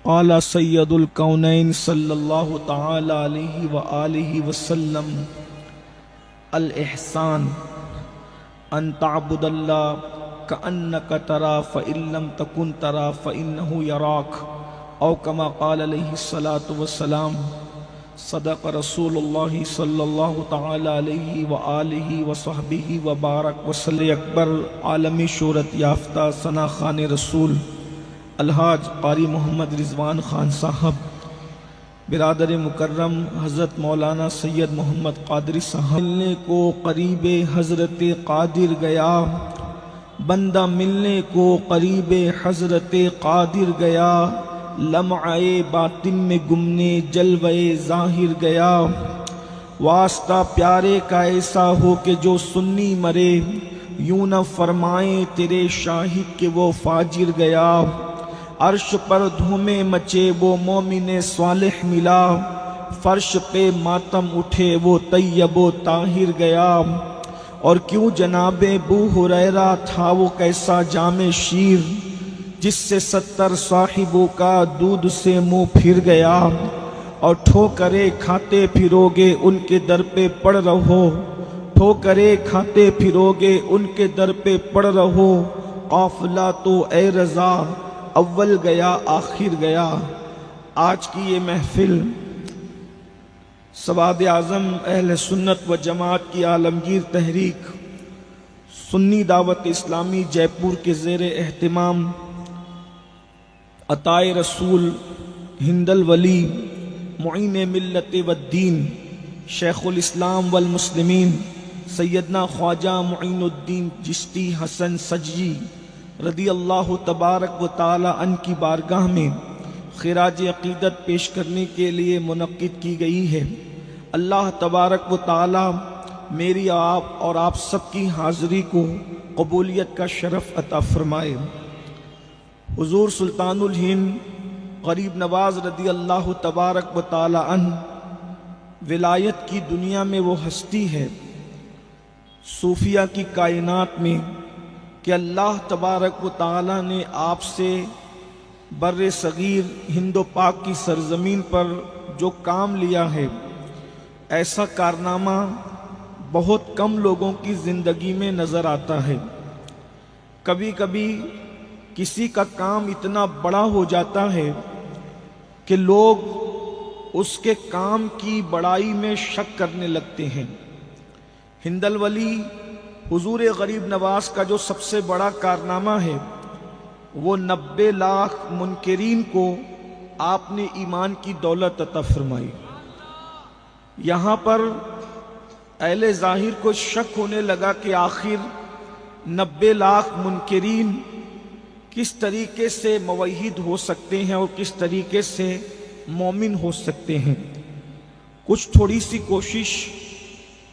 قال سید الکونین صلی اللہ تعالی علیہ وآلہ وسلم: الاحسان ان تعبد اللہ کأنک ترا فإن لم تکن ترا فإنہ یراک، او کما قال علیہ الصلاۃ والسلام۔ صدق رسول اللہ صلی اللہ تعالی علیہ وآلہ وصحبہ وبارک وسلم۔ اکبر عالمی شہرت یافتہ ثنا خوان رسول الحاج قاری محمد رضوان خان صاحب، برادر مکرم حضرت مولانا سید محمد قادری صاحب، ملنے کو قریب حضرت قادر گیا، بندہ ملنے کو قریب حضرت قادر گیا، لمعے باطن میں گمنے جلوے ظاہر گیا، واسطہ پیارے کا ایسا ہو کہ جو سنی مرے، یوں نہ فرمائیں تیرے شاہد کہ وہ فاجر گیا، عرش پر دھومے مچے وہ مومن صالح ملا، فرش پہ ماتم اٹھے وہ طیب و طاہر گیا، اور کیوں جناب ابو ہریرہ تھا وہ کیسا جام شیر، جس سے 70 صاحبوں کا دودھ سے منہ پھر گیا، اور ٹھوکرے کھاتے پھروگے ان کے در پہ پڑ رہو، ٹھوکرے کھاتے پھروگے ان کے در پہ پڑ رہو، قافلہ تو اے رضا اول گیا آخر گیا۔ آج کی یہ محفل سواد اعظم اہل سنت و جماعت کی عالمگیر تحریک سنی دعوت اسلامی جے پور کے زیر اہتمام عطائے رسول ہند الولی معین ملت والدین شیخ الاسلام والمسلمین سیدنا خواجہ معین الدین چشتی حسن سجی رضی اللہ تبارک و تعالی عنہ کی بارگاہ میں خراج عقیدت پیش کرنے کے لیے منعقد کی گئی ہے۔ اللہ تبارک و تعالی میری اور آپ سب کی حاضری کو قبولیت کا شرف عطا فرمائے۔ حضور سلطان الہند غریب نواز رضی اللہ تبارک و تعالی عنہ ولایت کی دنیا میں وہ ہستی ہے، صوفیہ کی کائنات میں، کہ اللہ تبارک و تعالی نے آپ سے بر صغیر ہند و پاک کی سرزمین پر جو کام لیا ہے، ایسا کارنامہ بہت کم لوگوں کی زندگی میں نظر آتا ہے۔ کبھی کبھی کسی کا کام اتنا بڑا ہو جاتا ہے کہ لوگ اس کے کام کی بڑائی میں شک کرنے لگتے ہیں۔ ہند الولی حضور غریب نواز کا جو سب سے بڑا کارنامہ ہے، وہ 90 لاکھ منکرین کو آپ نے ایمان کی دولت عطا فرمائی۔ یہاں پر اہل ظاہر کو شک ہونے لگا کہ آخر 90 لاکھ منکرین کس طریقے سے موحد ہو سکتے ہیں اور کس طریقے سے مومن ہو سکتے ہیں۔ کچھ تھوڑی سی کوشش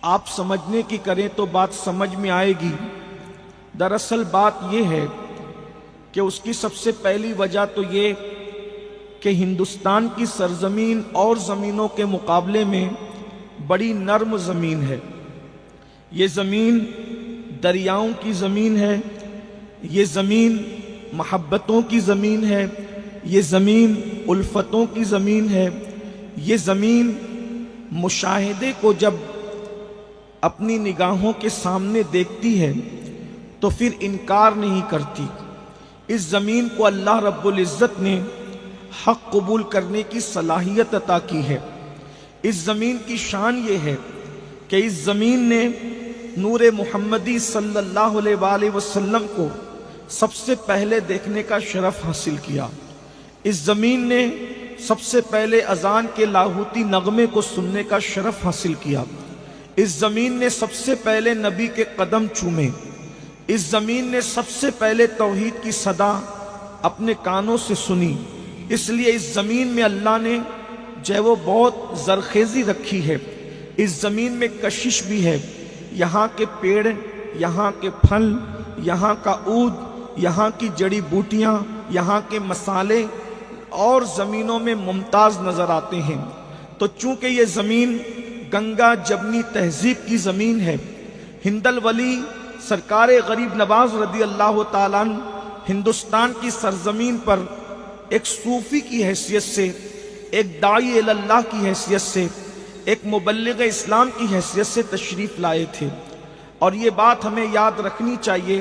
آپ سمجھنے کی کریں تو بات سمجھ میں آئے گی۔ دراصل بات یہ ہے کہ اس کی سب سے پہلی وجہ تو یہ کہ ہندوستان کی سرزمین اور زمینوں کے مقابلے میں بڑی نرم زمین ہے۔ یہ زمین دریاؤں کی زمین ہے، یہ زمین محبتوں کی زمین ہے، یہ زمین الفتوں کی زمین ہے، یہ زمین مشاہدے کو جب اپنی نگاہوں کے سامنے دیکھتی ہے تو پھر انکار نہیں کرتی۔ اس زمین کو اللہ رب العزت نے حق قبول کرنے کی صلاحیت عطا کی ہے۔ اس زمین کی شان یہ ہے کہ اس زمین نے نور محمدی صلی اللہ علیہ وآلہ وسلم کو سب سے پہلے دیکھنے کا شرف حاصل کیا۔ اس زمین نے سب سے پہلے اذان کے لاہوتی نغمے کو سننے کا شرف حاصل کیا۔ اس زمین نے سب سے پہلے نبی کے قدم چومے۔ اس زمین نے سب سے پہلے توحید کی صدا اپنے کانوں سے سنی۔ اس لیے اس زمین میں اللہ نے جو وہ بہت زرخیزی رکھی ہے۔ اس زمین میں کشش بھی ہے۔ یہاں کے پیڑ، یہاں کے پھل، یہاں کا عود، یہاں کی جڑی بوٹیاں، یہاں کے مسالے اور زمینوں میں ممتاز نظر آتے ہیں۔ تو چونکہ یہ زمین گنگا جبنی تہذیب کی زمین ہے، ہند الولی سرکار غریب نواز رضی اللہ تعالیٰ عنہ ہندوستان کی سرزمین پر ایک صوفی کی حیثیت سے، ایک داعی اللہ کی حیثیت سے، ایک مبلغ اسلام کی حیثیت سے تشریف لائے تھے۔ اور یہ بات ہمیں یاد رکھنی چاہیے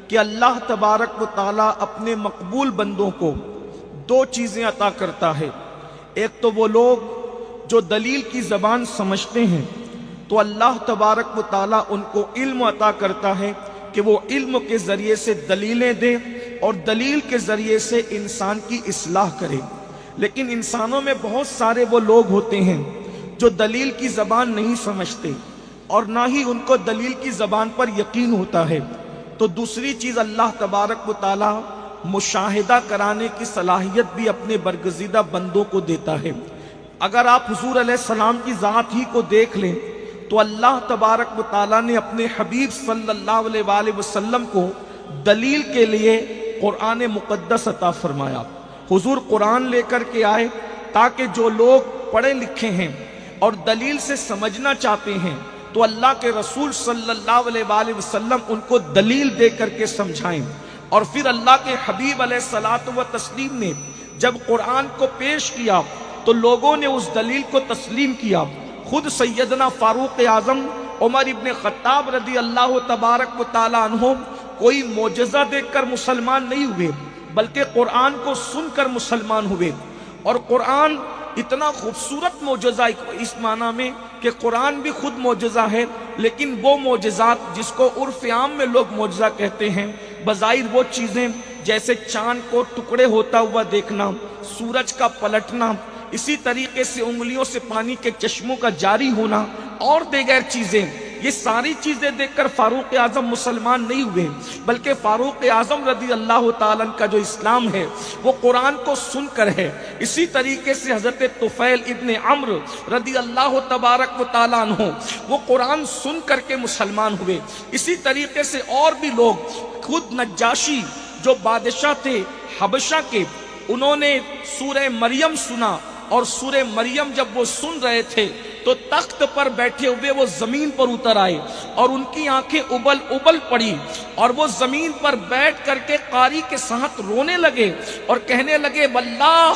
کہ اللہ تبارک و تعالیٰ اپنے مقبول بندوں کو دو چیزیں عطا کرتا ہے۔ ایک تو وہ لوگ جو دلیل کی زبان سمجھتے ہیں تو اللہ تبارک و تعالیٰ ان کو علم عطا کرتا ہے کہ وہ علم کے ذریعے سے دلیلیں دے اور دلیل کے ذریعے سے انسان کی اصلاح کرے۔ لیکن انسانوں میں بہت سارے وہ لوگ ہوتے ہیں جو دلیل کی زبان نہیں سمجھتے اور نہ ہی ان کو دلیل کی زبان پر یقین ہوتا ہے۔ تو دوسری چیز اللہ تبارک و تعالی مشاہدہ کرانے کی صلاحیت بھی اپنے برگزیدہ بندوں کو دیتا ہے۔ اگر آپ حضور علیہ السلام کی ذات ہی کو دیکھ لیں تو اللہ تبارک و تعالی نے اپنے حبیب صلی اللہ علیہ وآلہ وسلم کو دلیل کے لیے قرآن مقدس عطا فرمایا۔ حضور قرآن لے کر کے آئے تاکہ جو لوگ پڑھے لکھے ہیں اور دلیل سے سمجھنا چاہتے ہیں تو اللہ کے رسول صلی اللہ علیہ وآلہ وسلم ان کو دلیل دے کر کے سمجھائیں۔ اور پھر اللہ کے حبیب علیہ الصلاۃ والتسلیم نے جب قرآن کو پیش کیا تو لوگوں نے اس دلیل کو تسلیم کیا۔ خود سیدنا فاروق اعظم عمر ابن خطاب رضی اللہ تبارک و تعالی عنہ کوئی معجزہ دیکھ کر مسلمان نہیں ہوئے بلکہ قرآن کو سن کر مسلمان ہوئے۔ اور قرآن اتنا خوبصورت معجزہ اس معنی میں کہ قرآن بھی خود معجزہ ہے، لیکن وہ معجزات جس کو عرف عام میں لوگ معجزہ کہتے ہیں، بظاہر وہ چیزیں جیسے چاند کو ٹکڑے ہوتا ہوا دیکھنا، سورج کا پلٹنا، اسی طریقے سے انگلیوں سے پانی کے چشموں کا جاری ہونا اور دیگر چیزیں، یہ ساری چیزیں دیکھ کر فاروق اعظم مسلمان نہیں ہوئے بلکہ فاروق اعظم رضی اللہ تعالیٰ کا جو اسلام ہے وہ قرآن کو سن کر ہے۔ اسی طریقے سے حضرت طفیل ابن عمرو رضی اللہ تبارک و تعالیٰ عنہ وہ قرآن سن کر کے مسلمان ہوئے۔ اسی طریقے سے اور بھی لوگ، خود نجاشی جو بادشاہ تھے حبشہ کے، انہوں نے سورہ مریم سنا اور سورہ مریم جب وہ سن رہے تھے تو تخت پر بیٹھے ہوئے وہ زمین پر اتر آئے اور ان کی آنکھیں ابل ابل پڑی اور وہ زمین پر بیٹھ کر کے قاری کے ساتھ رونے لگے اور کہنے لگے واللہ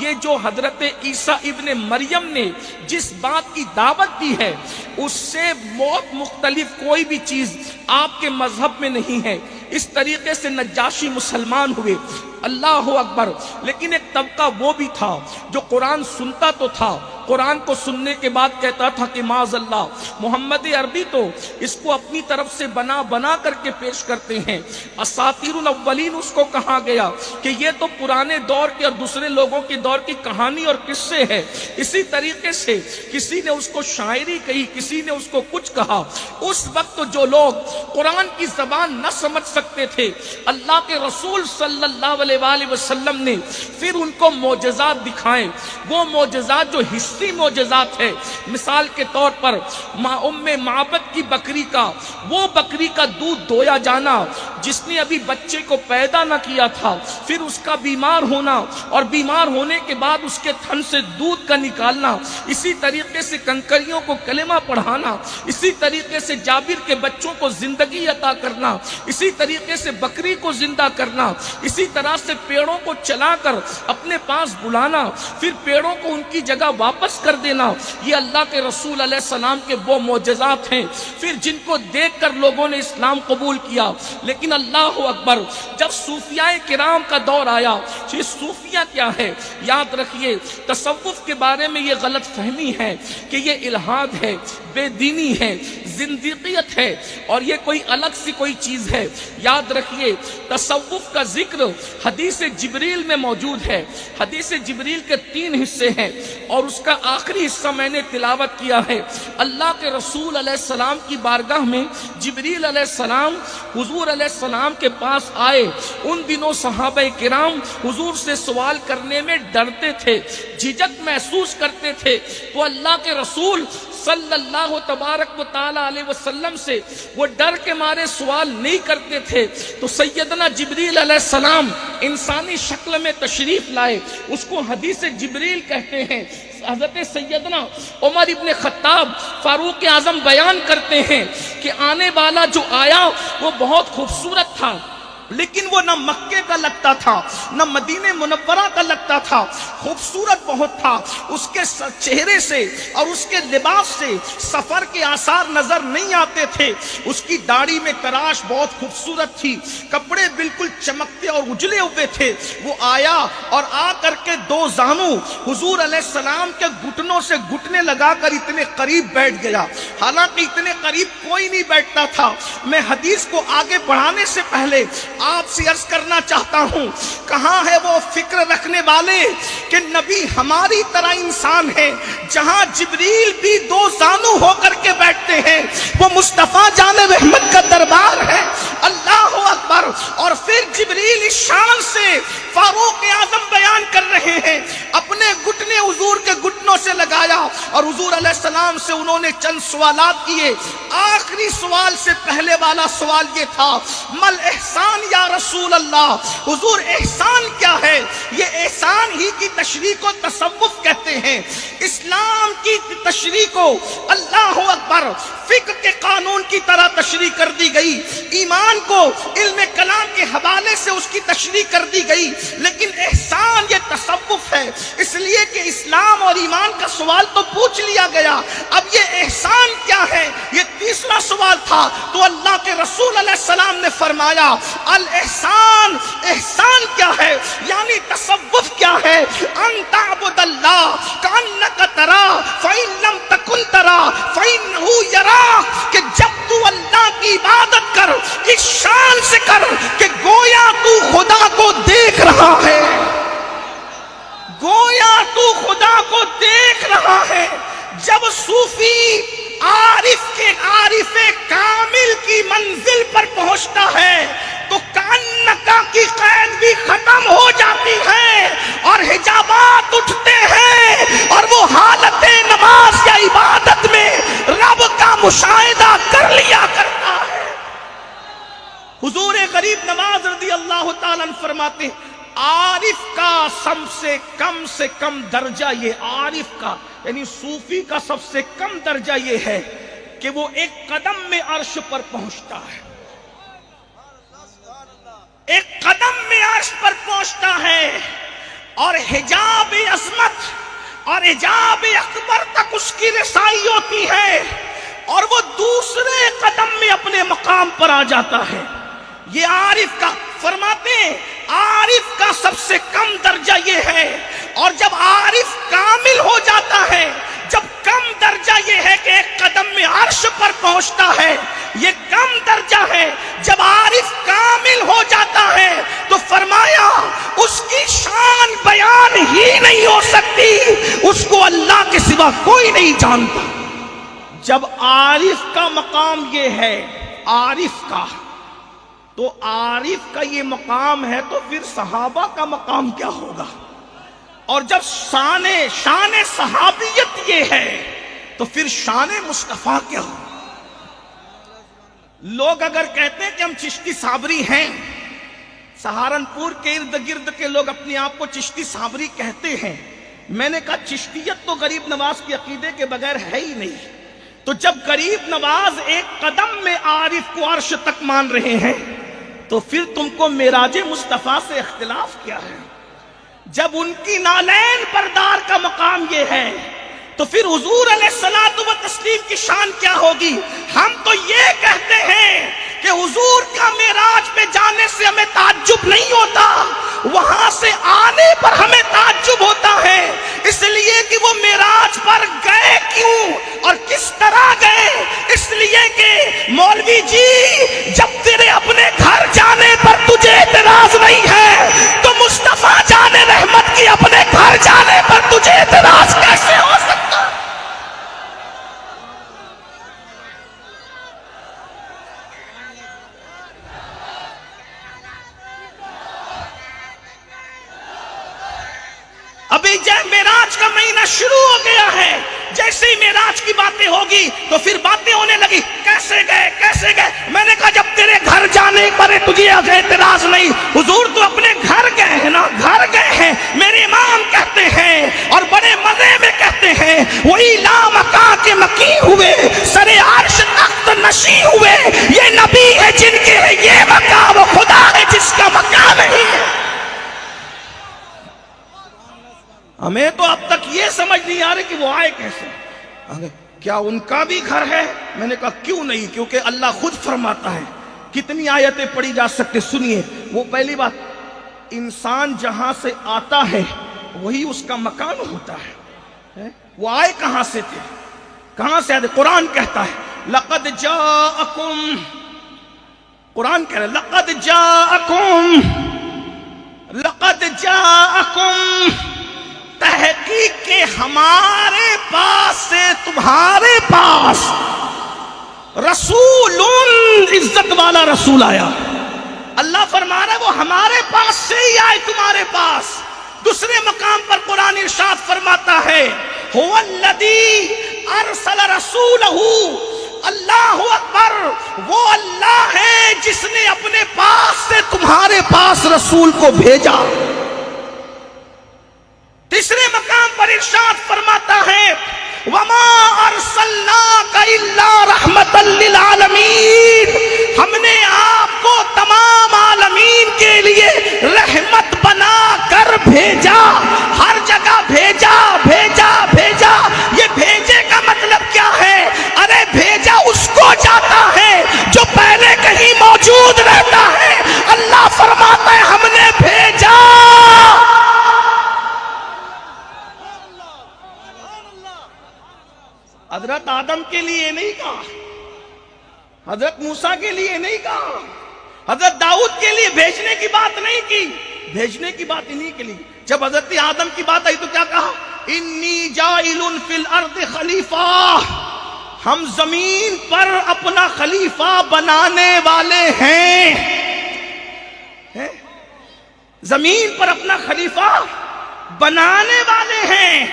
یہ جو حضرت عیسیٰ ابن مریم نے جس بات کی دعوت دی ہے اس سے بہت مختلف کوئی بھی چیز آپ کے مذہب میں نہیں ہے۔ اس طریقے سے نجاشی مسلمان ہوئے۔ اللہ اکبر۔ لیکن ایک طبقہ وہ بھی تھا جو قرآن سنتا تو تھا، قرآن کو سننے کے بعد کہتا تھا کہ معاذ اللہ محمد عربی تو اس کو اپنی طرف سے بنا بنا کر کے پیش کرتے ہیں، اساطیر الاولین اس کو کہا گیا کہ یہ تو پرانے دور کے اور دوسرے لوگوں کے دور کی کہانی اور قصے ہے۔ اسی طریقے سے کسی نے اس کو شاعری کہی، کسی نے اس کو کچھ کہا۔ اس وقت جو لوگ قرآن کی زبان نہ سمجھ سکتے تھے، اللہ کے رسول صلی اللہ علیہ وآلہ وسلم نے پھر ان کو معجزات دکھائے۔ وہ معجزات جو حسی معجزات ہے، مثال کے طور پر ام معبد کی بکری کا، وہ بکری کا دودھ دویا جانا جس نے ابھی بچے کو پیدا نہ کیا تھا، پھر اس کا بیمار ہونا اور بیمار ہونے کے بعد اس کے تھن سے دودھ کا نکالنا، اسی طریقے سے کنکریوں کو کلمہ پڑھانا، اسی طریقے سے جابر کے بچوں کو زندگی عطا کرنا، اسی طریقے سے بکری کو زندہ کرنا، اسی طرح سے پیڑوں کو چلا کر اپنے پاس بلانا، پھر پیڑوں کو ان کی جگہ واپس کر دینا، یہ اللہ کے رسول علیہ السلام کے وہ معجزات ہیں پھر جن کو دیکھ کر لوگوں نے اسلام قبول کیا۔ لیکن اللہ اکبر، جب صوفیاء کرام کا دور آیا، یہ صوفیہ کیا ہے؟ یاد رکھیے تصوف کے بارے میں یہ غلط فہمی ہے کہ یہ الہاد ہے، بے دینی ہے، زندیقیت ہے اور یہ کوئی الگ سی کوئی چیز ہے۔ یاد رکھیے تصوف کا ذکر حدیث جبریل میں موجود ہے۔ حدیث جبریل کے 3 حصے ہیں اور اس کا آخری حصہ میں نے تلاوت کیا ہے۔ اللہ کے رسول علیہ السلام کی بارگاہ میں جبریل علیہ السلام حضور علیہ السلام کے پاس آئے۔ ان دنوں صحابہ کرام حضور سے سوال کرنے میں ڈرتے تھے، جھجک محسوس کرتے تھے، تو اللہ کے رسول صلی اللہ تبارک و تعالی علیہ وسلم سے وہ ڈر کے مارے سوال نہیں کرتے تھے۔ تو سیدنا جبریل علیہ السلام انسانی شکل میں تشریف لائے، اس کو حدیث جبریل کہتے ہیں۔ حضرت سیدنا عمر ابن خطاب فاروق اعظم بیان کرتے ہیں کہ آنے والا جو آیا وہ بہت خوبصورت تھا، لیکن وہ نہ مکے کا لگتا تھا نہ مدینہ منورہ کا لگتا تھا، خوبصورت بہت تھا، اس کے چہرے سے اور اس کے لباس سے سفر کے آثار نظر نہیں آتے تھے، اس کی داڑھی میں تراش بہت خوبصورت تھی، کپڑے بالکل چمکتے اور اجلے ہوئے تھے۔ وہ آیا اور آ کر کے دو زانوں حضور علیہ السلام کے گھٹنوں سے گھٹنے لگا کر اتنے قریب بیٹھ گیا، حالانکہ اتنے قریب کوئی نہیں بیٹھتا تھا۔ میں حدیث کو آگے بڑھانے سے پہلے آپ سے عرض کرنا چاہتا ہوں، کہاں ہے وہ فکر رکھنے والے کہ نبی ہماری طرح انسان ہے؟ جہاں جبریل بھی دو زانو ہو کر کے بیٹھتے ہیں، وہ مصطفیٰ جان رحمت کا دربار ہے، اللہ اکبر۔ اور پھر جبریل اس شان سے فاروق اعظم بیان کر رہے ہیں، اپنے گھٹنے حضور کے گھٹنوں سے لگایا اور حضور علیہ السلام سے انہوں نے چند سوالات کیے۔ آخری سوال سے پہلے والا سوال یہ تھا، مل احسان یا رسول اللہ، حضور احسان کیا ہے؟ یہ احسان ہی کی تشریح کو تصوف کہتے ہیں، اسلام کی تشریح کو اللہ اکبر فقہ کے قانون کی طرح تشریح کر دی گئی، ایمان کو علم کلام کے حوالے سے اس کی تشریح کر دی گئی، لیکن احسان یہ تصوف ہے، اس لیے کہ اسلام اور ایمان کا سوال تو پوچھ لیا گیا، اب یہ احسان کیا ہے؟ یہ تیسرا سوال تھا۔ تو اللہ کے رسول علیہ السلام نے فرمایا الاحسان، احسان کیا ہے؟ یعنی تصوف کیا ہے؟ ان تعبد اللہ کأنک ترا فإن لم تکن ترا فإنہ یراک، کہ جب تو اللہ کی عبادت کر اس شان سے کر کہ گویا تو خدا کو دیکھ رہا ہے، گویا تو خدا کو دیکھ رہا ہے۔ جب صوفی عارف کامل کی منزل پر پہنچتا ہے تو کانکا کی قید بھی ختم ہو جاتی ہے اور حجابات اٹھتے ہیں اور وہ حالت نماز یا عبادت میں رب کا مشاہدہ کر لیا کرتا ہے۔ حضور غریب نواز رضی اللہ تعالیٰ عنہ فرماتے ہیں، عارف کا سب سے کم درجہ، یہ عارف کا یعنی صوفی کا سب سے کم درجہ یہ ہے کہ وہ ایک قدم میں عرش پر پہنچتا ہے، ایک قدم میں عرش پر پہنچتا ہے اور حجاب عظمت اور حجاب اکبر تک اس کی رسائی ہوتی ہے اور وہ دوسرے قدم میں اپنے مقام پر آ جاتا ہے۔ یہ عارف کا فرماتے ہیں، عارف کا سب سے کم درجہ یہ ہے، اور جب عارف کامل ہو جاتا ہے، جب کم درجہ یہ ہے کہ ایک قدم میں عرش پر پہنچتا ہے، یہ کم درجہ ہے۔ جب عارف کامل ہو جاتا ہے تو فرمایا اس کی شان بیان ہی نہیں ہو سکتی، اس کو اللہ کے سوا کوئی نہیں جانتا۔ جب عارف کا مقام یہ ہے، عارف کا، تو عارف کا یہ مقام ہے تو پھر صحابہ کا مقام کیا ہوگا؟ اور جب شان صحابیت یہ ہے تو پھر شان مصطفیٰ کیا ہوگا؟ لوگ اگر کہتے ہیں کہ ہم چشتی صابری ہیں، سہارنپور کے ارد گرد کے لوگ اپنے آپ کو چشتی صابری کہتے ہیں، میں نے کہا چشتیت تو غریب نواز کے عقیدے کے بغیر ہے ہی نہیں۔ تو جب غریب نواز ایک قدم میں عارف کو عرش تک مان رہے ہیں تو پھر تم کو معراج مصطفیٰ سے اختلاف کیا ہے؟ جب ان کی نالین بردار کا مقام یہ ہے تو پھر حضور علیہ الصلوۃ والتسلیم کی شان کیا ہوگی؟ ہم تو یہ کہتے ہیں کہ حضور کا معراج پہ جانے سے ہمیں تعجب نہیں ہوتا، وہاں سے آنے پر ہمیں تعجب ہوتا ہے، اس لیے کہ وہ معراج پر گئے کیوں اور کس طرح گئے؟ اس لیے کہ مولوی جی جب تیرے اپنے گھر جانے پر تجھے اعتراض نہیں ہے تو مصطفیٰ جان رحمت کی اپنے گھر جانے پر تجھے اعتراض کیسے ہو سکتا؟ ابھی جب معراج کا مہینہ شروع ہو گیا ہے، جیسے ہی معراج کی باتیں ہوگی تو پھر باتیں ہونے لگی، کیسے گئے؟ میں نے کہا جب تیرے گھر جانے پر تجھے اعتراض نہیں، حضور تو اپنے گھر گئے ہیں نا، گھر گئے ہیں۔ میرے امام کہتے ہیں اور بڑے مزے میں کہتے ہیں، وہی لامکاں کے مکی ہوئے، سر عرش تخت نشی ہوئے، یہ نبی ہے جن کے ہے یہ مقام، وہ خدا ہے جن اس کا مکان نہیں ہے۔ ہمیں تو اب تک یہ سمجھ نہیں آ رہی کہ وہ آئے کیسے، کیا ان کا بھی گھر ہے؟ میں نے کہا کیوں نہیں، کیونکہ اللہ خود فرماتا ہے۔ کتنی آیتیں پڑھی جا سکتے، سنیے۔ وہ پہلی بات، انسان جہاں سے آتا ہے وہی اس کا مکان ہوتا ہے۔ وہ آئے کہاں سے تھے، کہاں سے آتے؟ قرآن کہتا ہے لقد جاءکم، قرآن کہہ رہا ہے لقد جاءکم، تحقیق کے ہمارے پاس سے تمہارے پاس رسول، عزت والا رسول آیا۔ اللہ فرما رہا ہے وہ ہمارے پاس سے ہی آئے تمہارے پاس۔ دوسرے مقام پر قرآن ارشاد فرماتا ہے هو الذی ارسل رسولہ، اللہ اکبر، وہ اللہ ہے جس نے اپنے پاس سے تمہارے پاس رسول کو بھیجا۔ تیسرے مقام پر ارشاد فرماتا ہے وَمَا أَرْسَلْنَاكَ إِلَّا رَحْمَةً لِّلْعَالَمِينَ، ہم نے آپ کو تمام عالمین کے لیے رحمت بنا کر بھیجا۔ ہر جگہ بھیجا بھیجا بھیجا۔ یہ بھیجے کا مطلب کیا ہے؟ ارے بھیجا اس کو جاتا ہے جو پہلے کہیں موجود رہتا ہے۔ اللہ فرماتا ہے ہم نے بھیجا۔ حضرت آدم کے لیے نہیں کہا، حضرت موسیٰ کے لیے نہیں کہا، حضرت داؤد کے لیے بھیجنے کی بات نہیں کی، بھیجنے کی بات انہی کے لیے۔ جب حضرت آدم کی بات آئی تو کیا کہا؟ انی جاعل فی الارض خلیفہ، ہم زمین پر اپنا خلیفہ بنانے والے ہیں۔ زمین پر اپنا خلیفہ بنانے والے ہیں۔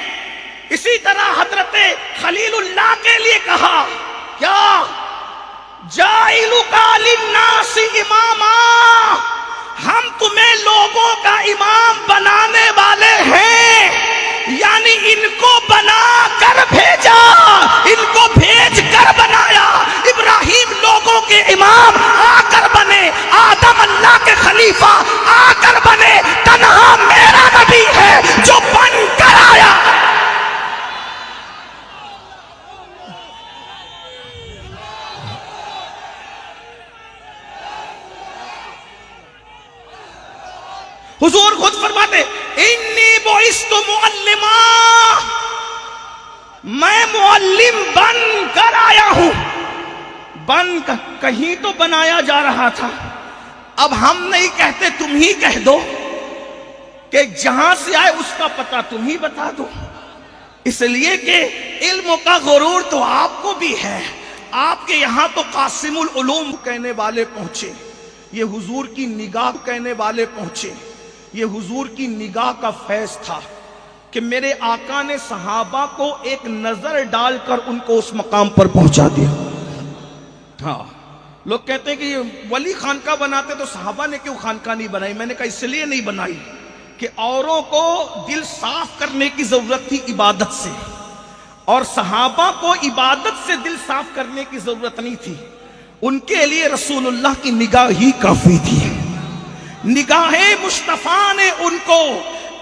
اسی طرح حضرت خلیل اللہ کے لیے کہا کیا؟ جاعلک للناس اماما، ہم تمہیں لوگوں کا امام بنانے والے ہیں۔ یعنی ان کو بنا کر بھیجا، ان کو بھیج کر بنایا۔ ابراہیم لوگوں کے امام آ کر بنے، آدم اللہ کے خلیفہ آ کر بنے، تنہا میرا نبی ہے جو بن کر آیا۔ حضور خود فرماتے انی بعثت معلما، میں معلم بن کر آیا ہوں۔ بن کر، کہیں تو بنایا جا رہا تھا، اب ہم نہیں کہتے تم ہی کہہ دو کہ جہاں سے آئے اس کا پتہ تم ہی بتا دو، اس لیے کہ علم کا غرور تو آپ کو بھی ہے۔ آپ کے یہاں تو قاسم العلوم کہنے والے پہنچے، یہ حضور کی نگاہ کہنے والے پہنچے۔ یہ حضور کی نگاہ کا فیض تھا کہ میرے آقا نے صحابہ کو ایک نظر ڈال کر ان کو اس مقام پر پہنچا دیا۔ ہاں، لوگ کہتے ہیں کہ یہ ولی خانقاہ بناتے تو صحابہ نے کیوں خانقاہ نہیں بنائی؟ میں نے کہا اس لیے نہیں بنائی کہ اوروں کو دل صاف کرنے کی ضرورت تھی عبادت سے، اور صحابہ کو عبادت سے دل صاف کرنے کی ضرورت نہیں تھی۔ ان کے لیے رسول اللہ کی نگاہ ہی کافی تھی۔ نگاہ مصطفیٰ نے ان کو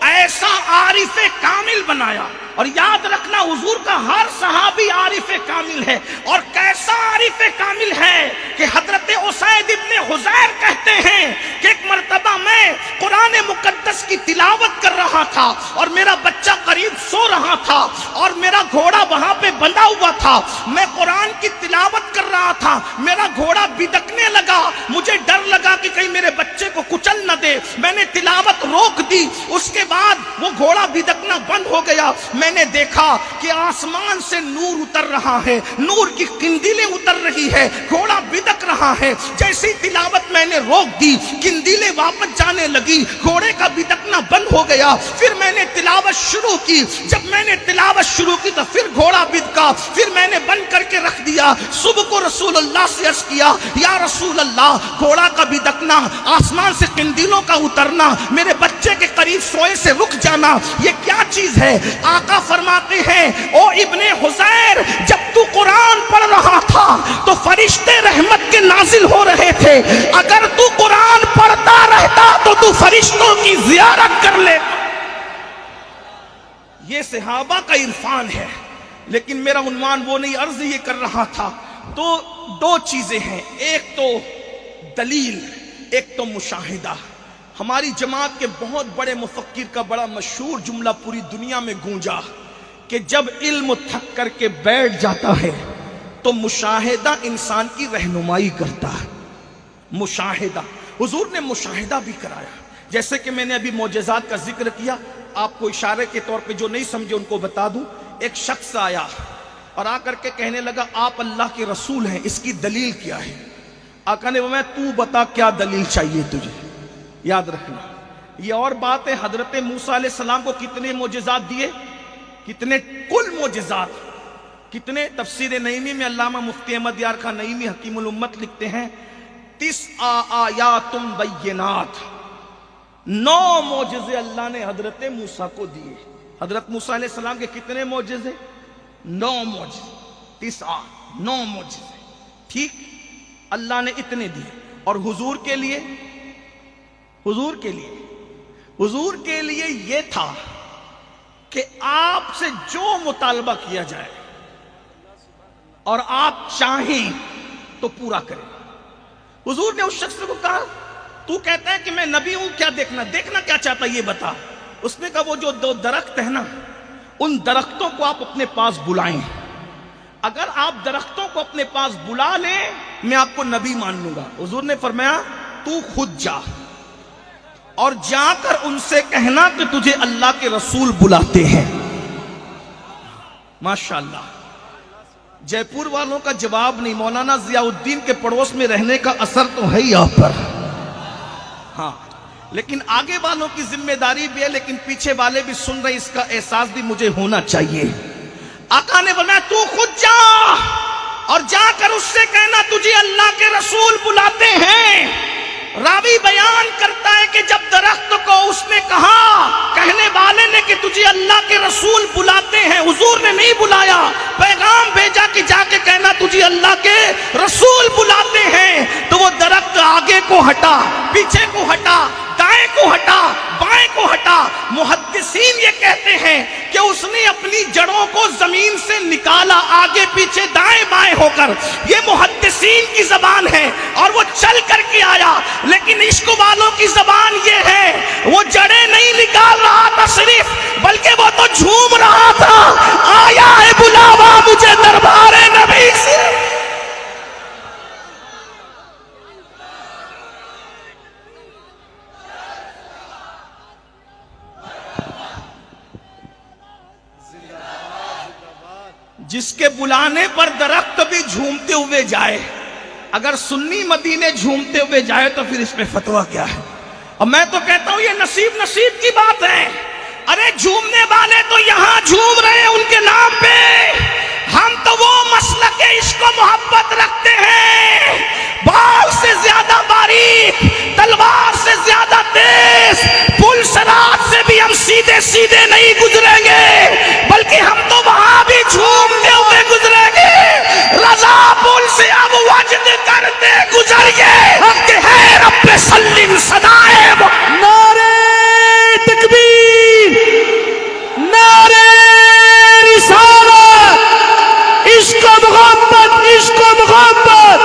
ایسا عارف کامل بنایا۔ اور یاد رکھنا حضور کا ہر صحابی عارف کامل ہے، اور کیسا عارف کامل ہے کہ حضرت اسید ابن حضیر کہتے ہیں کہ ایک مرتبہ میں قرآن مقدس کی تلاوت کر رہا تھا اور میرا بچہ قریب سو رہا تھا اور میرا گھوڑا وہاں پہ بندھا ہوا تھا۔ میں قرآن کی تلاوت کر رہا تھا، میرا گھوڑا بدکنے لگا، مجھے ڈر لگا کہ کہیں میرے بچے کو کچل نہ دے، میں نے تلاوت روک دی۔ اس کے بعد وہ گھوڑا بدکنا بند ہو گیا۔ میں نے دیکھا کہ آسمان سے نور اتر رہا ہے، نور کی قندیلیں اتر رہی ہے، گھوڑا بدک رہا ہے۔ جیسی تلاوت میں نے روک دی، قندیلیں واپس جانے لگی، گھوڑے کا بدکنا بند ہو گیا۔ پھر میں نے تلاوت شروع کی، جب میں نے تلاوت شروع کی تو پھر گھوڑا بدکا، پھر میں نے بند کر کے رکھ دیا۔ صبح کو رسول اللہ سے عرض کیا، یا رسول اللہ، گھوڑا کا بدکنا، آسمان سے قندیلوں کا اترنا، میرے بچے کے قریب سوئے سے رک جانا، یہ کیا چیز ہے؟ آقا فرماتے ہیں، او ابن حضیر، جب تو قرآن پڑھ رہا تھا تو فرشتے رحمت کے نازل ہو رہے تھے، اگر تو قرآن پڑھ پڑھتا رہتا تو تو فرشتوں کی زیارت کر لے. یہ صحابہ کا عرفان ہے. لیکن میرا عنوان وہ نہیں، عرض یہ کر رہا تھا. تو دو چیزیں ہیں، ایک تو دلیل، ایک تو مشاہدہ. ہماری جماعت کے بہت بڑے مفکر کا بڑا مشہور جملہ پوری دنیا میں گونجا کہ جب علم تھک کر کے بیٹھ جاتا ہے تو مشاہدہ انسان کی رہنمائی کرتا ہے. مشاہدہ، حضور نے مشاہدہ بھی کرایا. جیسے کہ میں نے ابھی معجزات کا ذکر کیا، آپ کو اشارے کے طور پہ جو نہیں سمجھے ان کو بتا دوں. ایک شخص آیا اور آ کر کے کہنے لگا آپ اللہ کے رسول ہیں، اس کی دلیل کیا ہے؟ آقا نے فرمایا تو بتا کیا دلیل چاہیے تجھے. یاد رکھنا یہ اور بات ہے، حضرت موسیٰ علیہ السلام کو کتنے معجزات دیے، کتنے کل معجزات، کتنے. تفسیر نعیمی میں علامہ مفتی احمد یار خان نعیمی حکیم الامت لکھتے ہیں 9 آیات بینات، 9 معجزے اللہ نے حضرت موسیٰ کو دیے. حضرت موسیٰ علیہ السلام کے کتنے معجزے؟ 9 معجزے، 9 معجزے. ٹھیک، اللہ نے اتنے دیے. اور حضور کے لیے یہ تھا کہ آپ سے جو مطالبہ کیا جائے اور آپ چاہیں تو پورا کریں. حضور نے اس شخص کو کہا تو کہتا ہے کہ میں نبی ہوں، کیا دیکھنا کیا چاہتا یہ بتا. اس نے کہا وہ جو 2 درخت ہیں نا، ان درختوں کو آپ اپنے پاس بلائیں. اگر آپ درختوں کو اپنے پاس بلا لیں میں آپ کو نبی مان لوں گا. حضور نے فرمایا تو خود جا اور جا کر ان سے کہنا کہ تجھے اللہ کے رسول بلاتے ہیں. ماشاءاللہ، جے پور والوں کا جواب نہیں، مولانا ضیاء الدین کے پڑوس میں رہنے کا اثر تو ہے یہاں پر. ہاں، لیکن آگے والوں کی ذمہ داری بھی ہے، لیکن پیچھے والے بھی سن رہے، اس کا احساس بھی مجھے ہونا چاہیے. آقا نے فرمایا تو خود جا اور جا کر اس سے کہنا تجھے اللہ کے رسول بلاتے ہیں. راوی بیان کرتا ہے کہ جب درخت کو اس نے کہا، کہنے والے نے کہ تجھے اللہ کے رسول بلاتے ہیں، حضور نے نہیں بلایا، پیغام بھیجا کہ جا کے کہنا تجھے اللہ کے رسول بلاتے ہیں. تو وہ درخت آگے کو ہٹا، پیچھے کو ہٹا، دائیں کو ہٹا، بائیں کو ہٹا. محدثین یہ کہتے ہیں کہ اس نے اپنی جڑوں کو زمین سے نکالا، آگے پیچھے دائیں بائیں ہو کر. یہ محدثین کی زبان ہے اور وہ چل کر کے آیا. لیکن عشق والوں کی زبان یہ ہے، وہ جڑیں نہیں نکال رہا تھا صرف، بلکہ وہ تو جھوم رہا تھا. آیا ہے بلاوا مجھے دربار نبی سے. جس کے بلانے پر درخت بھی جھومتے ہوئے جائے، اگر سنی مدینے جھومتے ہوئے جائے تو پھر اس میں فتویٰ کیا ہے؟ اور میں تو کہتا ہوں یہ نصیب کی بات ہے. ارے جھومنے والے تو یہاں جھوم رہے ہیں ان کے نام پہ. ہم تو وہ مسلک عشق و محبت رکھتے ہیں، بال سے زیادہ باریک، تلوار سے زیادہ تیز، پل صراط سے بھی ہم سیدھے سیدھے نہیں گزریں گے، بلکہ ہم تو وہاں بھی جھومتے ہوئے گزریں گے. رضا پل سے اب وجد کرتے گزریے کہ ہے رب سلم صدائے. نعرہ تکبیر، نعرہ رسالت، عشق و محبت، عشق و محبت،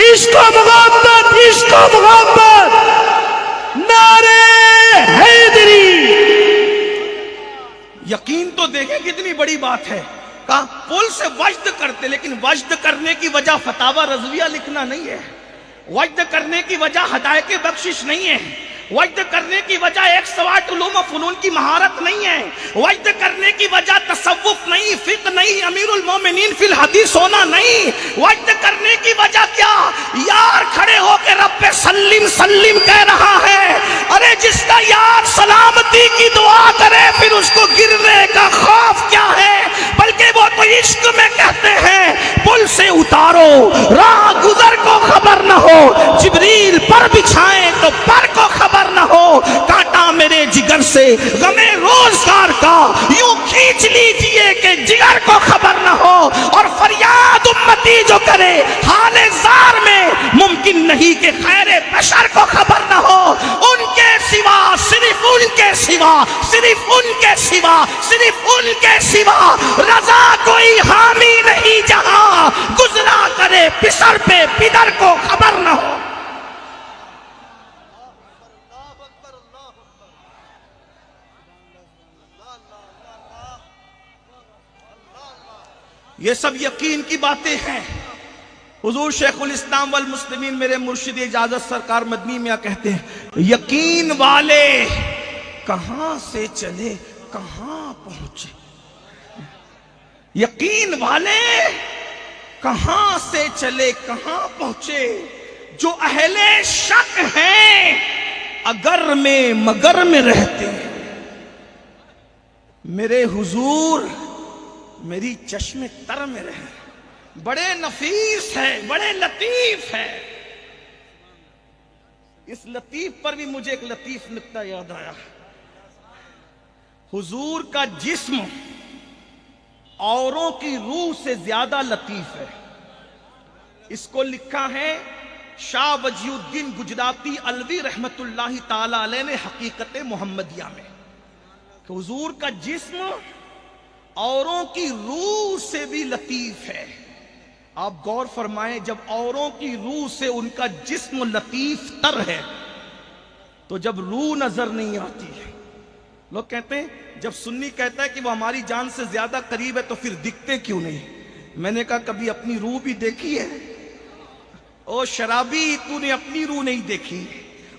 عشق و محبت، عشق و محبت، نعرہ حیدری. یقین تو دیکھیں کتنی بڑی بات ہے. کہا پل سے وجد کرتے، لیکن وجد کرنے کی وجہ فتاوی رضویہ لکھنا نہیں ہے، وجد کرنے کی وجہ ہدایت بخشش نہیں ہے، وجد کرنے کی وجہ 108 علوم و فنون کی مہارت نہیں ہے، وجد کرنے کی وجہ تصوف نہیں، فقہ نہیں، امیر المومنین فی الحدیث ہونا نہیں. وجد کرنے کی وجہ کیا؟ یار کھڑے ہو کے رب سلم سلم کہہ رہا ہے. ارے جس کا یار سلامتی کی دعا کرے پھر اس کو گرنے کا خوف کیا ہے؟ بلکہ وہ تو عشق میں کہتے ہیں پل سے اتارو راہ گزر کو خبر نہ ہو، جبریل پر بچھائیں تو پر کو خبر نہ ہو، کانٹا میرے جگر سے غم روزگار کا یوں کھینچ لیجئے کہ جگر کو خبر نہ ہو. اور فریاد امتی جو کرے حال زار میں ممکن نہیں نہیں کہ خیر بشر کو خبر نہ ہو. ان کے سوا، صرف ان کے سوا، صرف ان کے سوا، صرف ان کے سوا رضا کوئی حامی نہیں جہاں گزرا کرے پسر پہ پدر کو خبر نہ ہو. یہ سب یقین کی باتیں ہیں. حضور شیخ الاسلام والمسلمین میرے مرشد اجازت سرکار مدنی میاں کہتے ہیں یقین والے کہاں سے چلے کہاں پہنچے. یقین والے کہاں سے چلے کہاں پہنچے. جو اہل شک ہیں اگر میں مگر میں رہتے ہیں. میرے حضور میری چشم تر میں رہے. بڑے نفیس ہے، بڑے لطیف ہے. اس لطیف پر بھی مجھے ایک لطیف نکتہ یاد آیا. حضور کا جسم اوروں کی روح سے زیادہ لطیف ہے. اس کو لکھا ہے شاہ وجی الدین گجراتی علوی رحمت اللہ تعالی علیہ نے حقیقت محمدیہ میں کہ حضور کا جسم اوروں کی روح سے بھی لطیف ہے. آپ غور فرمائیں جب اوروں کی روح سے ان کا جسم لطیف تر ہے تو جب روح نظر نہیں آتی ہے. لوگ کہتے ہیں جب سنی کہتا ہے کہ وہ ہماری جان سے زیادہ قریب ہے تو پھر دکھتے کیوں نہیں. میں نے کہا کبھی اپنی روح بھی دیکھی ہے؟ او شرابی تو نے اپنی روح نہیں دیکھی.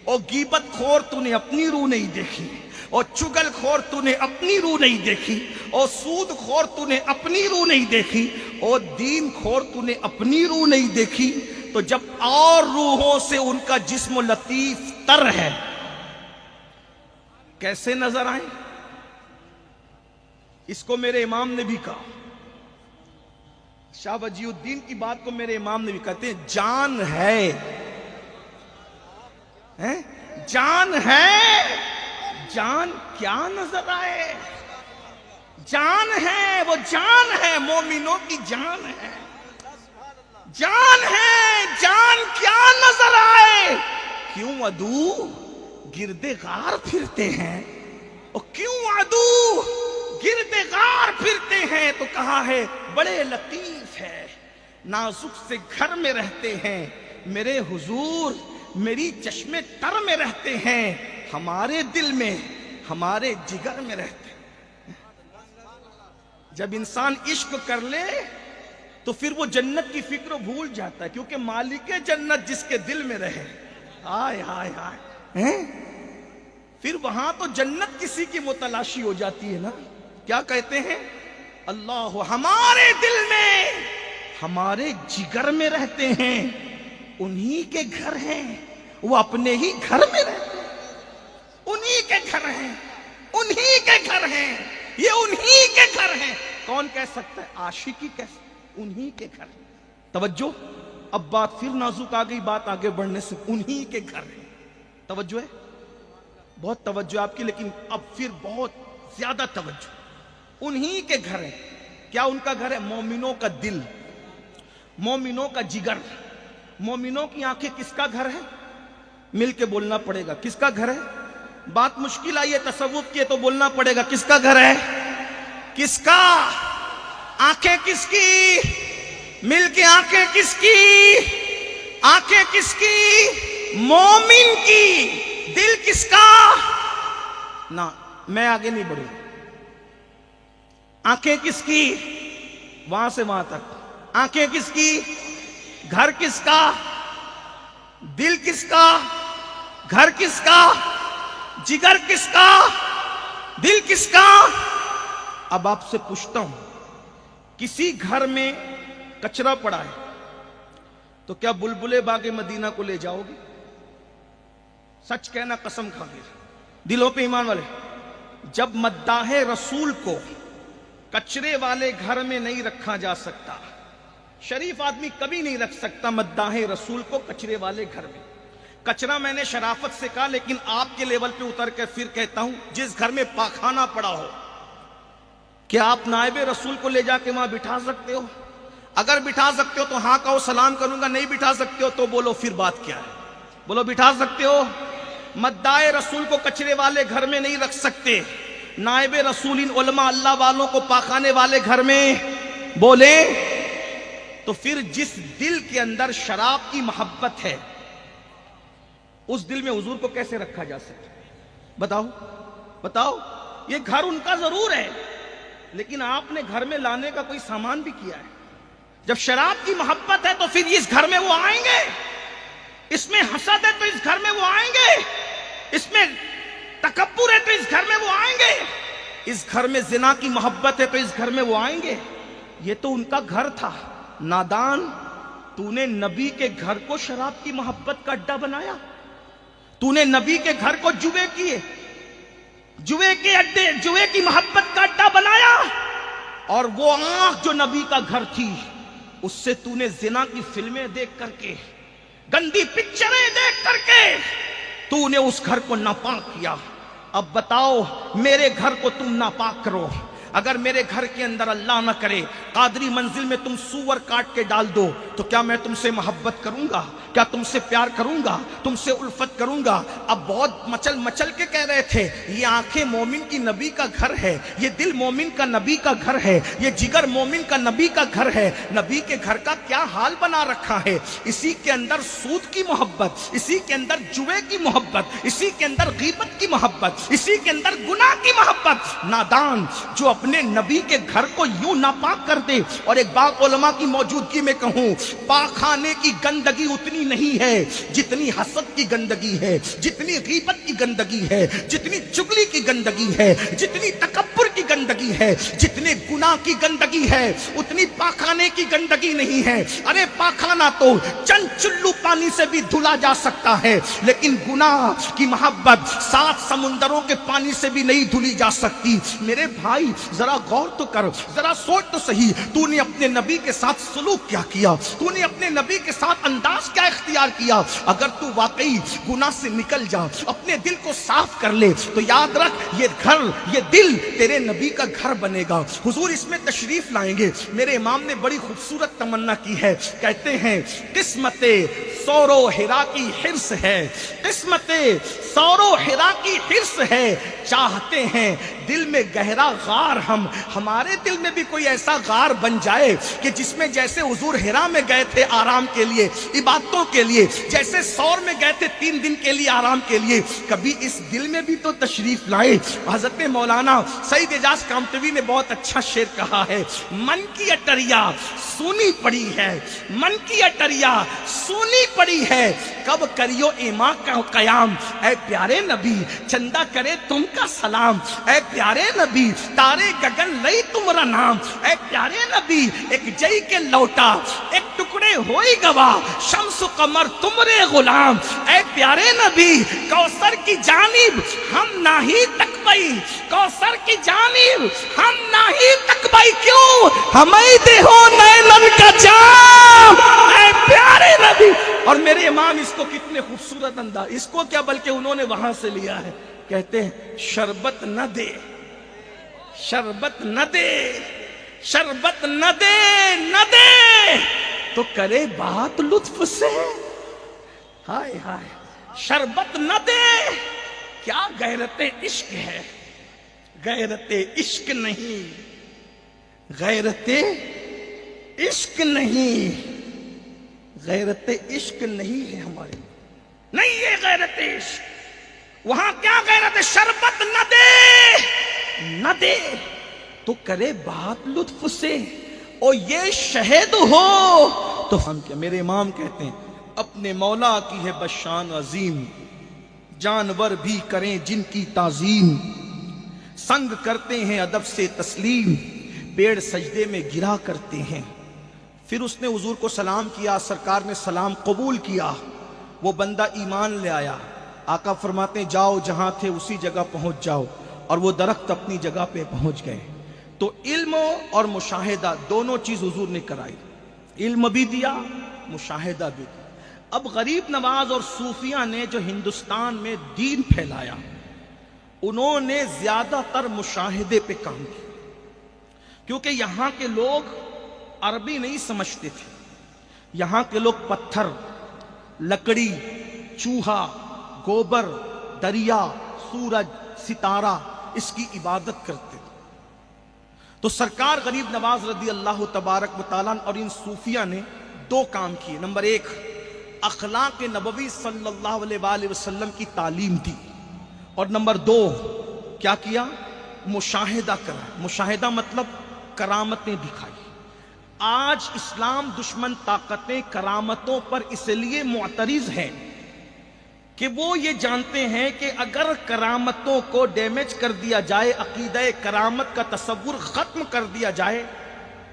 او غیبت خور تو نے اپنی روح نہیں دیکھی. اور چگل خور تو نے اپنی روح نہیں دیکھی. اور سود خور تو نے اپنی روح نہیں دیکھی. اور دین خور تو نے اپنی روح نہیں دیکھی. تو جب اور روحوں سے ان کا جسم لطیف تر ہے کیسے نظر آئیں؟ اس کو میرے امام نے بھی کہا. شاہ وجی الدین کی بات کو میرے امام نے بھی کہتے ہیں جان ہے، جان ہے، جان کیا نظر آئے. جان ہے، وہ جان ہے، مومنوں کی جان ہے. جان ہے، جان کیا نظر آئے. کیوں عدو گرد غار پھرتے ہیں؟ اور کیوں عدو گرد غار پھرتے ہیں؟ تو کہا ہے بڑے لطیف ہے، نازک سے گھر میں رہتے ہیں. میرے حضور میری چشمے تر میں رہتے ہیں، ہمارے دل میں، ہمارے جگر میں رہتے ہیں. جب انسان عشق کر لے تو پھر وہ جنت کی فکر بھول جاتا ہے، کیونکہ مالک جنت جس کے دل میں رہے، ہائے ہائے ہائے، پھر وہاں تو جنت کسی کی متلاشی ہو جاتی ہے نا. کیا کہتے ہیں؟ اللہ ہمارے دل میں، ہمارے جگر میں رہتے ہیں. انہی کے گھر ہیں، وہ اپنے ہی گھر میں رہتے ہیں. انہی کے گھر ہیں، انہی کے گھر ہیں، یہ انہی کے گھر ہیں. کون کہہ سکتا ہے؟ عاشقی کہہ، انہی کے گھر. توجہ، اب بات پھر نازک آ گئی. بات آگے بڑھنے سے انہی کے گھر ہیں. توجہ ہے، بہت توجہ آپ کی، لیکن اب پھر بہت زیادہ توجہ. انہی کے گھر ہیں. کیا ان کا گھر ہے؟ مومنوں کا دل، مومنوں کا جگر. مومنوں کی آنکھیں کس کا گھر ہے؟ مل کے بولنا پڑے گا. کس کا گھر ہے؟ بات مشکل آئی ہے تصوف کی تو بولنا پڑے گا. کس کا گھر ہے؟ کس کا؟ آنکھیں کس کی؟ مل کے آنکھیں کس کی؟ آنکھیں کس کی؟ مومن کی. دل کس کا؟ نہ میں آگے نہیں بڑھوں. آنکھیں کس کی؟ وہاں سے وہاں تک. آنکھیں کس کی؟ گھر کس کا؟ دل کس کا؟ گھر کس کا؟ جگر کس کا؟ دل کس کا؟ اب آپ سے پوچھتا ہوں، کسی گھر میں کچرا پڑا ہے تو کیا بلبلے باغ مدینہ کو لے جاؤ گے؟ سچ کہنا، قسم کھا کے. دلوں پہ ایمان والے. جب مداح رسول کو کچرے والے گھر میں نہیں رکھا جا سکتا، شریف آدمی کبھی نہیں رکھ سکتا مداح رسول کو کچرے والے گھر میں. کچرا میں نے شرافت سے کہا، لیکن آپ کے لیول پہ اتر کے پھر کہتا ہوں، جس گھر میں پاخانہ پڑا ہو کیا آپ نائب رسول کو لے جا کے وہاں بٹھا سکتے ہو؟ اگر بٹھا سکتے ہو تو ہاں کہو، سلام کروں گا. نہیں بٹھا سکتے ہو تو بولو پھر بات کیا ہے. بولو بٹھا سکتے ہو. مداح رسول کو کچرے والے گھر میں نہیں رکھ سکتے. نائب رسول ان علماء اللہ والوں کو پاخانے والے گھر میں بولے تو پھر جس دل کے اندر شراب کی محبت ہے اس دل میں حضور کو کیسے رکھا جا سکتا؟ بتاؤ بتاؤ. یہ گھر ان کا ضرور ہے لیکن آپ نے گھر میں لانے کا کوئی سامان بھی کیا ہے. جب شراب کی محبت ہے تو پھر اس گھر میں وہ آئیں گے. اس میں حسد ہے تو اس گھر میں وہ آئیں گے. اس میں تکبر ہے تو اس گھر میں وہ آئیں گے. اس گھر میں زنا کی محبت ہے تو اس گھر میں وہ آئیں گے. یہ تو ان کا گھر تھا. نادان، تو نے نبی کے گھر کو شراب کی محبت کا اڈا بنایا. تو نے نبی کے گھر کو جوے کے اڈے، جوے کی محبت کا اڈا بنایا. اور وہ آنکھ جو نبی کا گھر تھی اس سے تو نے زنا کی فلمیں دیکھ کر کے، گندی پکچریں دیکھ کر کے تو نے اس گھر کو ناپاک کیا. اب بتاؤ میرے گھر کو تم ناپاک کرو. اگر میرے گھر کے اندر اللہ نہ کرے قادری منزل میں تم سور کاٹ کے ڈال دو تو کیا میں تم سے محبت کروں گا؟ کیا تم سے پیار کروں گا؟ تم سے الفت کروں گا؟ اب بہت مچل کے کہہ رہے تھے یہ آنکھیں مومن کی نبی کا گھر ہے، یہ دل مومن کا نبی کا گھر ہے، یہ جگر مومن کا نبی کا گھر ہے. نبی کے گھر کا کیا حال بنا رکھا ہے؟ اسی کے اندر سود کی محبت، اسی کے اندر جوے کی محبت، اسی کے اندر غیبت کی محبت، اسی کے اندر گناہ کی محبت. نادان جو اپنے نبی کے گھر کو یوں ناپاک کر دے. اور ایک بات علماء کی موجودگی میں کہوں، پاخانے کی گندگی اتنی نہیں ہے جتنی حسد کی گندگی ہے، جتنی غیبت کی گندگی ہے، جتنی چگلی کی گندگی ہے، جتنی تکبر کی گندگی ہے، جتنے گناہ کی گندگی ہے اتنی پاخانے کی گندگی نہیں ہے. ارے پاخانہ تو چند چلو پانی سے بھی دھلا جا سکتا ہے لیکن گناہ کی محبت 7 سمندروں کے پانی سے بھی نہیں دھلی جا سکتی. میرے بھائی ذرا غور تو کر، ذرا سوچ تو صحیح، تو نے اپنے نبی کے ساتھ سلوک کیا کیا؟ تو نے اپنے نبی کے ساتھ انداز کیا اختیار کیا؟ اگر تو واقعی گناہ سے نکل جا، اپنے دل کو صاف کر لے تو یاد رکھ یہ گھر، یہ دل تیرے نبی کا گھر بنے گا. حضور اس میں تشریف لائیں گے. میرے امام نے بڑی خوبصورت تمنا کی ہے. کہتے ہیں قسمت سور و ہرا کی حرص ہے، قسمت سور و ہرا کی حرص ہے، چاہتے ہیں دل میں گہرا غار ہمارے دل میں بھی کوئی ایسا غار بن جائے کہ جس میں جیسے حضور ہرا میں گئے تھے آرام کے لیے، عبادتوں کے لیے، جیسے سور میں گئے تھے 3 دن کے لیے آرام کے لیے، کبھی اس دل میں بھی تو تشریف لائے. حضرت مولانا سعید اعجاز کامتوی نے بہت اچھا شعر کہا ہے، من کی اٹریا سونی پڑی ہے، من کی اٹریا سونی پڑی ہے، کب کریو ایما کا قیام، اے پیارے نبی چندہ کرے تم کا سلام، اے پیارے نبی تارے گگن لئی تمہارا نام، اے پیارے نبی ایک جئی کے لوٹا ایک ٹکڑے ہوئی گوا، شمس و قمر تمہرے غلام، اے پیارے نبی کوثر کی جانب ہم نہیں تک بئی، کوثر کی جانب ہم نہیں تک بئی، کیوں ہمیں دے ہو نیلن کا جام، اے پیارے نبی. اور میرے امام اس کو کتنے خوبصورت انداز، اس کو کیا بلکہ انہوں نے وہاں سے لیا ہے. کہتے ہیں شربت نہ دے، شربت نہ دے، شربت نہ دے، نہ دے تو کرے بات لطف سے. ہائے ہائے، شربت نہ دے، کیا غیرت عشق ہے. غیرت عشق نہیں، غیرت عشق نہیں، غیرت عشق نہیں ہے ہماری، نہیں ہے غیرت عشق. وہاں کیا غیرت؟ شربت نہ دے، نہ دے تو کرے بات لطف سے، اور یہ شہد ہو تو ہم کیا. میرے امام کہتے ہیں اپنے مولا کی ہے بشان عظیم، جانور بھی کریں جن کی تعظیم، سنگ کرتے ہیں ادب سے تسلیم، پیڑ سجدے میں گرا کرتے ہیں. پھر اس نے حضور کو سلام کیا، سرکار نے سلام قبول کیا، وہ بندہ ایمان لے آیا. آقا فرماتے ہیں جاؤ جہاں تھے اسی جگہ پہنچ جاؤ، اور وہ درخت اپنی جگہ پہ پہنچ گئے. تو علم اور مشاہدہ دونوں چیز حضور نے کرائی، علم بھی دیا، مشاہدہ بھی دیا. اب غریب نواز اور صوفیہ نے جو ہندوستان میں دین پھیلایا، انہوں نے زیادہ تر مشاہدے پہ کام کیا، کیونکہ یہاں کے لوگ عربی نہیں سمجھتے تھے. یہاں کے لوگ پتھر، لکڑی، چوہا، گوبر، دریا، سورج، ستارہ اس کی عبادت کرتے تھے. تو سرکار غریب نواز رضی اللہ تبارک و تعالیٰ اور ان صوفیہ نے دو کام کیے. نمبر ایک، اخلاق نبوی صلی اللہ علیہ وآلہ وسلم کی تعلیم دی، اور نمبر دو کیا کیا؟ مشاہدہ کرا. مشاہدہ مطلب کرامتیں دکھائی. آج اسلام دشمن طاقتیں کرامتوں پر اس لیے معترض ہیں کہ وہ یہ جانتے ہیں کہ اگر کرامتوں کو ڈیمیج کر دیا جائے، عقیدہ کرامت کا تصور ختم کر دیا جائے،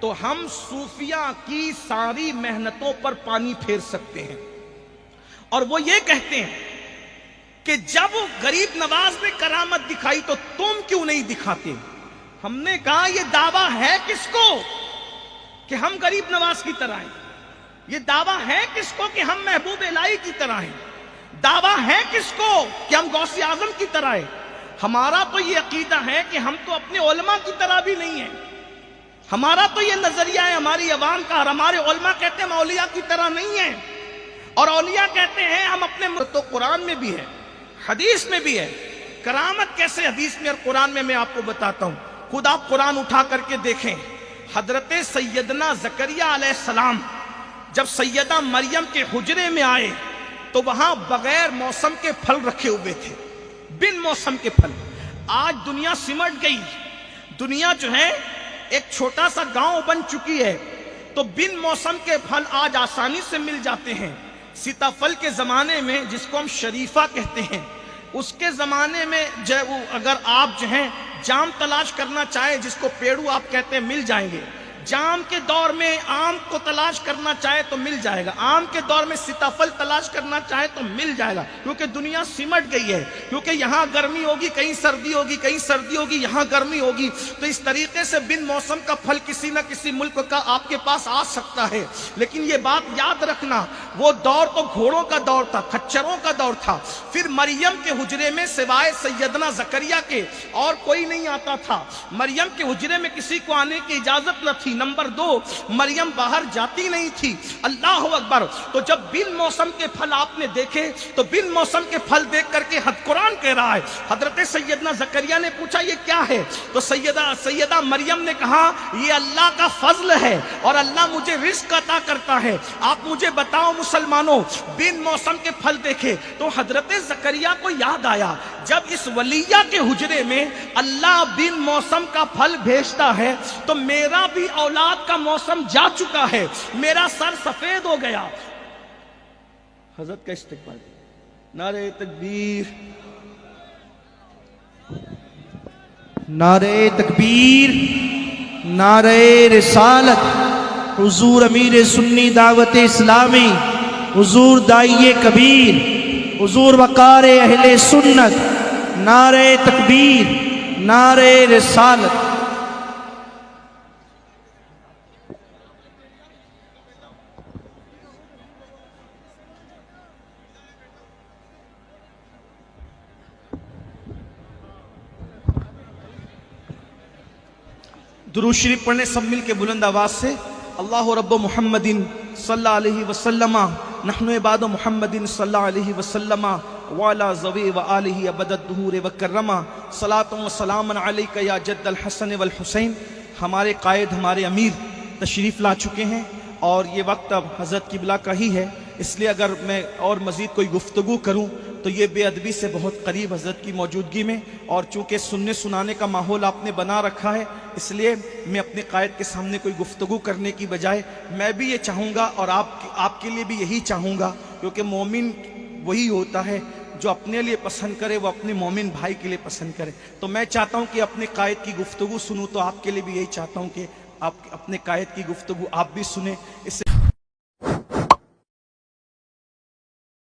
تو ہم صوفیہ کی ساری محنتوں پر پانی پھیر سکتے ہیں. اور وہ یہ کہتے ہیں کہ جب غریب نواز نے کرامت دکھائی تو تم کیوں نہیں دکھاتے؟ ہم نے کہا یہ دعویٰ ہے کس کو کہ ہم غریب نواز کی طرح ہیں؟ یہ دعویٰ ہے کس کو کہ ہم محبوب الہی کی طرح ہیں؟ دعویٰ ہے کس کو کہ ہم غوث اعظم کی طرح ہیں؟ ہمارا تو یہ عقیدہ ہے کہ ہم تو اپنے علماء کی طرح بھی نہیں ہیں. ہمارا تو یہ نظریہ ہے ہماری عوام کا، اور ہمارے علماء کہتے ہیں ہم اولیاء کی طرح نہیں ہیں، اور اولیاء کہتے ہیں ہم اپنے تو قرآن میں بھی ہے، حدیث میں بھی ہے. کرامت کیسے حدیث میں اور قرآن میں آپ کو بتاتا ہوں. خود آپ قرآن اٹھا کر کے دیکھیں. حضرت سیدنا زکریا علیہ السلام جب سیدہ مریم کے حجرے میں آئے تو وہاں بغیر موسم کے پھل رکھے ہوئے تھے، بن موسم کے پھل. آج دنیا سمٹ گئی، دنیا جو ہے ایک چھوٹا سا گاؤں بن چکی ہے، تو بن موسم کے پھل آج آسانی سے مل جاتے ہیں. سیتاپھل کے زمانے میں، جس کو ہم شریفہ کہتے ہیں، اس کے زمانے میں اگر آپ جو ہیں جام تلاش کرنا چاہے، جس کو پیڑو آپ کہتے ہیں، مل جائیں گے. جام کے دور میں آم کو تلاش کرنا چاہے تو مل جائے گا. آم کے دور میں سیتاپھل تلاش کرنا چاہے تو مل جائے گا، کیونکہ دنیا سمٹ گئی ہے. کیونکہ یہاں گرمی ہوگی، کہیں سردی ہوگی، کہیں سردی ہوگی، یہاں گرمی ہوگی. تو اس طریقے سے بن موسم کا پھل کسی نہ کسی ملک کا آپ کے پاس آ سکتا ہے. لیکن یہ بات یاد رکھنا، وہ دور تو گھوڑوں کا دور تھا، کھچروں کا دور تھا. پھر مریم کے حجرے میں سوائے سیدنا زکریا کے اور کوئی نہیں آتا تھا. مریم کے حجرے میں کسی کو آنے کی اجازت نہ تھی. نمبر دو، مریم باہر جاتی نہیں تھی. اللہ اکبر. تو جب بن موسم کے پھل آپ نے دیکھے تو بن موسم کے پھل دیکھ کر کے قرآن کہہ رہا ہے، حضرت سیدنا زکریا نے پوچھا یہ کیا ہے؟ تو سیدہ مریم نے کہا یہ اللہ کا فضل ہے اور اللہ مجھے رزق عطا کرتا ہے. آپ مجھے بتاؤ مسلمانوں، بن موسم کے پھل دیکھے تو حضرت زکریا کو یاد آیا، جب اس ولیہ کے حجرے میں اللہ بن موسم کا پھل بھیجتا ہے تو میرا بھی اولاد کا موسم جا چکا ہے، میرا سر سفید ہو گیا. حضرت کا استقبال. نعرہ تکبیر، نعرہ تکبیر، نعرہ رسالت. حضور امیر سنی دعوت اسلامی، حضور داعی کبیر، حضور وقار اہل سنت. نعرہ تکبیر، نعرہ رسالت. درود شریف پڑھنے سب مل کے بلند آواز سے. اللہ رب محمد صلی اللہ علیہ وسلم، نحن عباد محمد صلی اللہ علیہ وسلم، وعلی ذوی وآلہ ابد الدہور وکرما. صلاۃ و سلام علیک یا جد الحسن والحسین. ہمارے قائد، ہمارے امیر تشریف لا چکے ہیں اور یہ وقت اب حضرت قبلہ کا ہی ہے، اس لیے اگر میں اور مزید کوئی گفتگو کروں تو یہ بے ادبی سے بہت قریب حضرت کی موجودگی میں، اور چونکہ سننے سنانے کا ماحول آپ نے بنا رکھا ہے، اس لیے میں اپنے قائد کے سامنے کوئی گفتگو کرنے کی بجائے میں بھی یہ چاہوں گا اور آپ کے لیے بھی یہی چاہوں گا، کیونکہ مومن وہی ہوتا ہے جو اپنے لیے پسند کرے وہ اپنے مومن بھائی کے لیے پسند کرے. تو میں چاہتا ہوں کہ اپنے قائد کی گفتگو سنوں، تو آپ کے لیے بھی یہی چاہتا ہوں کہ آپ اپنے قائد کی گفتگو آپ بھی سنیں. اس سے